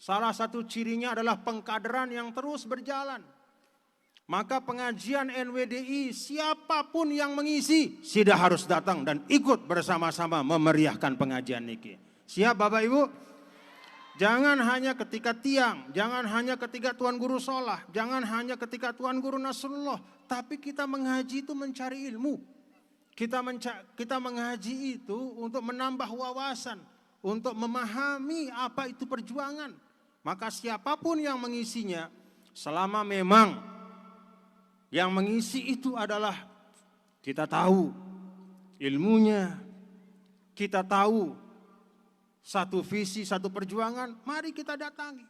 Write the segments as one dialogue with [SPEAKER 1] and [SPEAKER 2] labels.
[SPEAKER 1] Salah satu cirinya adalah pengkaderan yang terus berjalan. Maka pengajian NWDI siapapun yang mengisi sudah harus datang dan ikut bersama-sama memeriahkan pengajian niki. Siap Bapak Ibu? Jangan hanya ketika tiang, jangan hanya ketika Tuan Guru Solah, jangan hanya ketika Tuan Guru Nasrullah, tapi kita mengaji itu mencari ilmu. Kita mengaji itu untuk menambah wawasan, untuk memahami apa itu perjuangan. Maka siapapun yang mengisinya, selama memang yang mengisi itu adalah kita tahu ilmunya, kita tahu satu visi, satu perjuangan, mari kita datangi.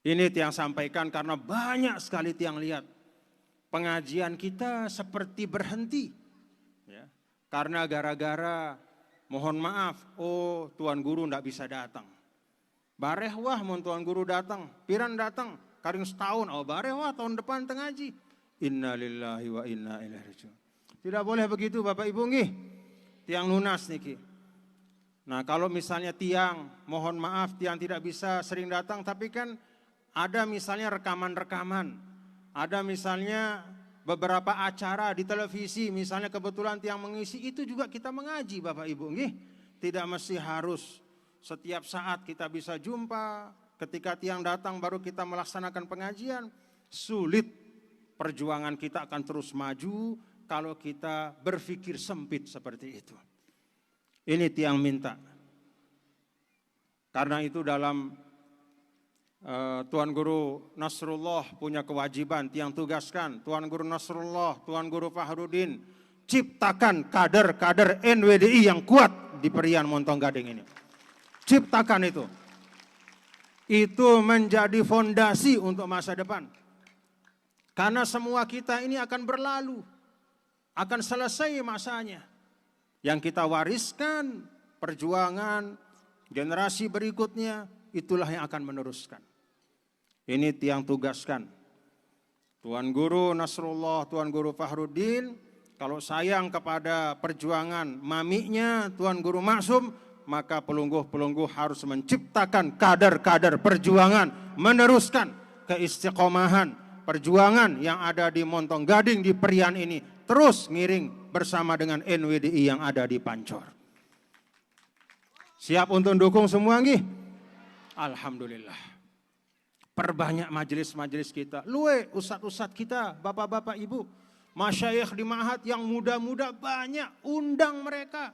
[SPEAKER 1] Ini tiang sampaikan karena banyak sekali tiang lihat pengajian kita seperti berhenti. Ya, karena gara-gara mohon maaf, oh Tuan Guru tidak bisa datang. Bareh wah mau Tuan Guru datang, piran datang, karing setahun, oh bareh wah tahun depan tengaji. Inna lillahi wa inna ilaihi raji'un. Tidak boleh begitu Bapak Ibu nggih. Tiang lunas niki. Nah, kalau misalnya tiang, mohon maaf tiang tidak bisa sering datang, tapi kan ada misalnya rekaman-rekaman. Ada misalnya beberapa acara di televisi, misalnya kebetulan tiang mengisi, itu juga kita mengaji Bapak Ibu nggih. Tidak mesti harus setiap saat kita bisa jumpa, ketika tiang datang baru kita melaksanakan pengajian. Sulit, perjuangan kita akan terus maju kalau kita berpikir sempit seperti itu. Ini tiang minta. Karena itu dalam Tuan Guru Nasrullah punya kewajiban, tiang tugaskan Tuan Guru Nasrullah, Tuan Guru Fahrudin, ciptakan kader-kader NWDI yang kuat di Perian Montong Gading ini. Ciptakan itu. Itu menjadi fondasi untuk masa depan. Karena semua kita ini akan berlalu, akan selesai masanya. Yang kita wariskan perjuangan generasi berikutnya, itulah yang akan meneruskan. Ini tiang tugaskan. Tuan Guru Nasrullah, Tuan Guru Fahrudin, kalau sayang kepada perjuangan maminya Tuan Guru Maksum, maka pelungguh-pelungguh harus menciptakan kader-kader perjuangan, meneruskan keistiqomahan perjuangan yang ada di Montong Gading, di Perian ini, terus ngiring bersama dengan NWDI yang ada di Pancor. Siap untuk dukung semua nggih? Alhamdulillah. Perbanyak majelis-majelis kita. Luwe ustad-ustad kita, bapak-bapak ibu, masyayikh di Ma'had yang muda-muda banyak, undang mereka.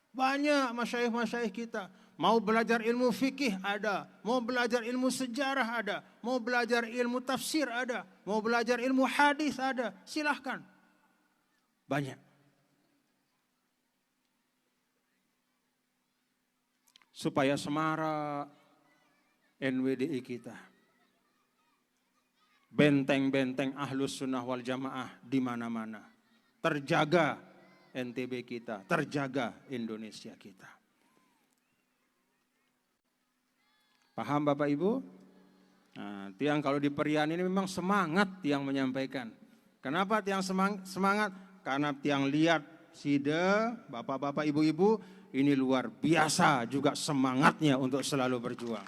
[SPEAKER 1] Banyak masyayikh-masyayikh kita. Mau belajar ilmu fikih ada, mau belajar ilmu sejarah ada, mau belajar ilmu tafsir ada, mau belajar ilmu hadis ada. Silahkan. Banyak. Supaya semarak NWDI kita. Benteng-benteng Ahlus Sunnah wal Jamaah di mana-mana. Terjaga NTB kita, terjaga Indonesia kita. Paham Bapak Ibu? Nah, tiang kalau di Perian ini memang semangat tiang menyampaikan. Kenapa tiang semangat? Karena tiang lihat sida, bapak-bapak ibu-ibu, ini luar biasa juga semangatnya untuk selalu berjuang.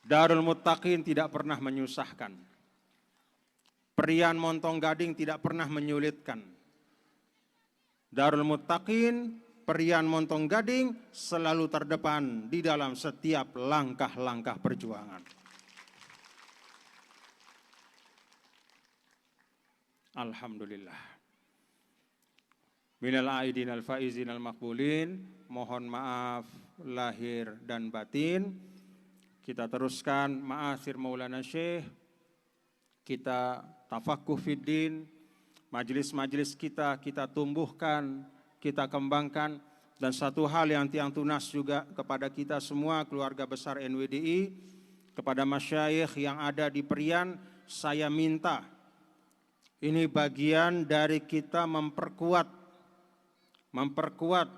[SPEAKER 1] Darul Muttaqin tidak pernah menyusahkan. Perian Montong Gading tidak pernah menyulitkan. Darul Muttaqin, Perian Montong Gading selalu terdepan di dalam setiap langkah-langkah perjuangan. Alhamdulillah. Minal aidin al faizin al makbulin, mohon maaf lahir dan batin. Kita teruskan ma'asir Maulana Syekh, kita tafakuh fiddin, majelis-majelis kita tumbuhkan, kita kembangkan. Dan satu hal yang tiang tunas juga kepada kita semua keluarga besar NWDI, kepada masyayikh yang ada di Perian, saya minta, ini bagian dari kita memperkuat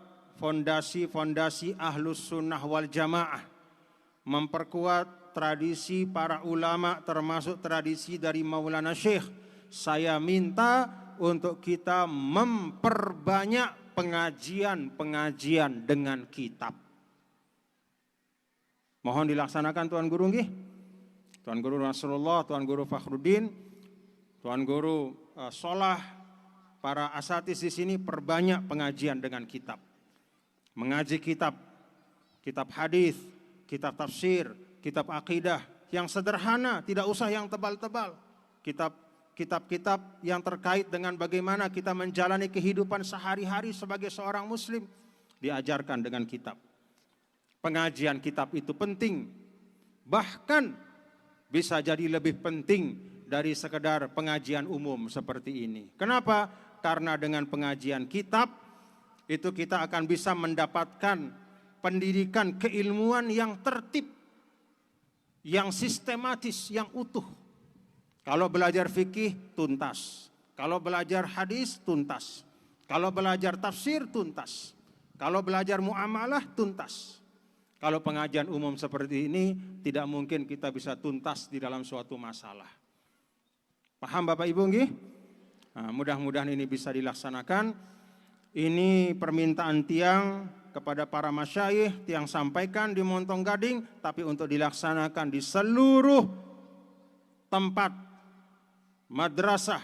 [SPEAKER 1] fondasi-fondasi Ahlus Sunnah wal Jamaah, memperkuat tradisi para ulama termasuk tradisi dari Maulana Syekh. Saya minta untuk kita memperbanyak pengajian-pengajian dengan kitab. Mohon dilaksanakan Tuan Guru nggih. Tuan Guru Nasrullah, Tuan Guru Fakhruddin, Tuan Guru Solah, para asatis di sini perbanyak pengajian dengan kitab. Mengaji kitab, kitab hadis, kitab tafsir, kitab akidah yang sederhana, tidak usah yang tebal-tebal. Kitab-kitab yang terkait dengan bagaimana kita menjalani kehidupan sehari-hari sebagai seorang muslim diajarkan dengan kitab. Pengajian kitab itu penting, bahkan bisa jadi lebih penting dari sekedar pengajian umum seperti ini. Kenapa? Karena dengan pengajian kitab itu kita akan bisa mendapatkan pendidikan keilmuan yang tertib, yang sistematis, yang utuh. Kalau belajar fikih tuntas, kalau belajar hadis tuntas, kalau belajar tafsir tuntas, kalau belajar muamalah tuntas. Kalau pengajian umum seperti ini tidak mungkin kita bisa tuntas di dalam suatu masalah. Paham Bapak Ibu nggih? Nah, mudah-mudahan ini bisa dilaksanakan. Ini permintaan tiang kepada para masyayikh, tiang sampaikan di Montong Gading, tapi untuk dilaksanakan di seluruh tempat madrasah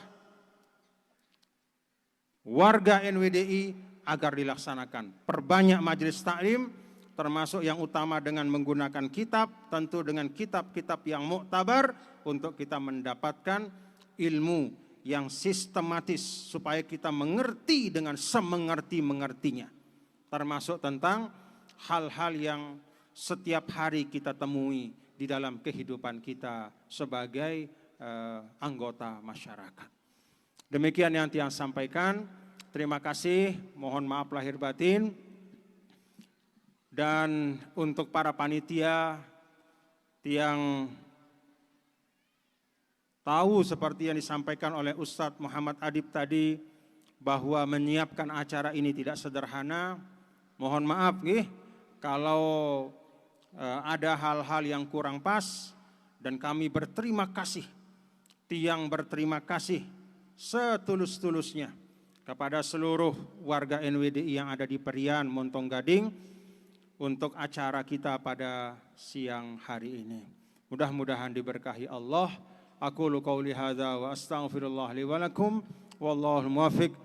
[SPEAKER 1] warga NWDI agar dilaksanakan. Perbanyak majelis taklim, termasuk yang utama dengan menggunakan kitab, tentu dengan kitab-kitab yang muktabar untuk kita mendapatkan ilmu yang sistematis supaya kita mengerti dengan semengerti-mengertinya. Termasuk tentang hal-hal yang setiap hari kita temui di dalam kehidupan kita sebagai anggota masyarakat. Demikian yang tiang sampaikan. Terima kasih, mohon maaf lahir batin. Dan untuk para panitia yang tahu seperti yang disampaikan oleh Ustadz Muhammad Adib tadi, bahwa menyiapkan acara ini tidak sederhana. Mohon maaf nih kalau ada hal-hal yang kurang pas, dan kami berterima kasih, tiang berterima kasih setulus-tulusnya kepada seluruh warga NWDI yang ada di Perian, Montong Gading, untuk acara kita pada siang hari ini. Mudah-mudahan diberkahi Allah. Aqulu qauli hadza wa astaghfirullah li wa lakum wallahu muwaffiq.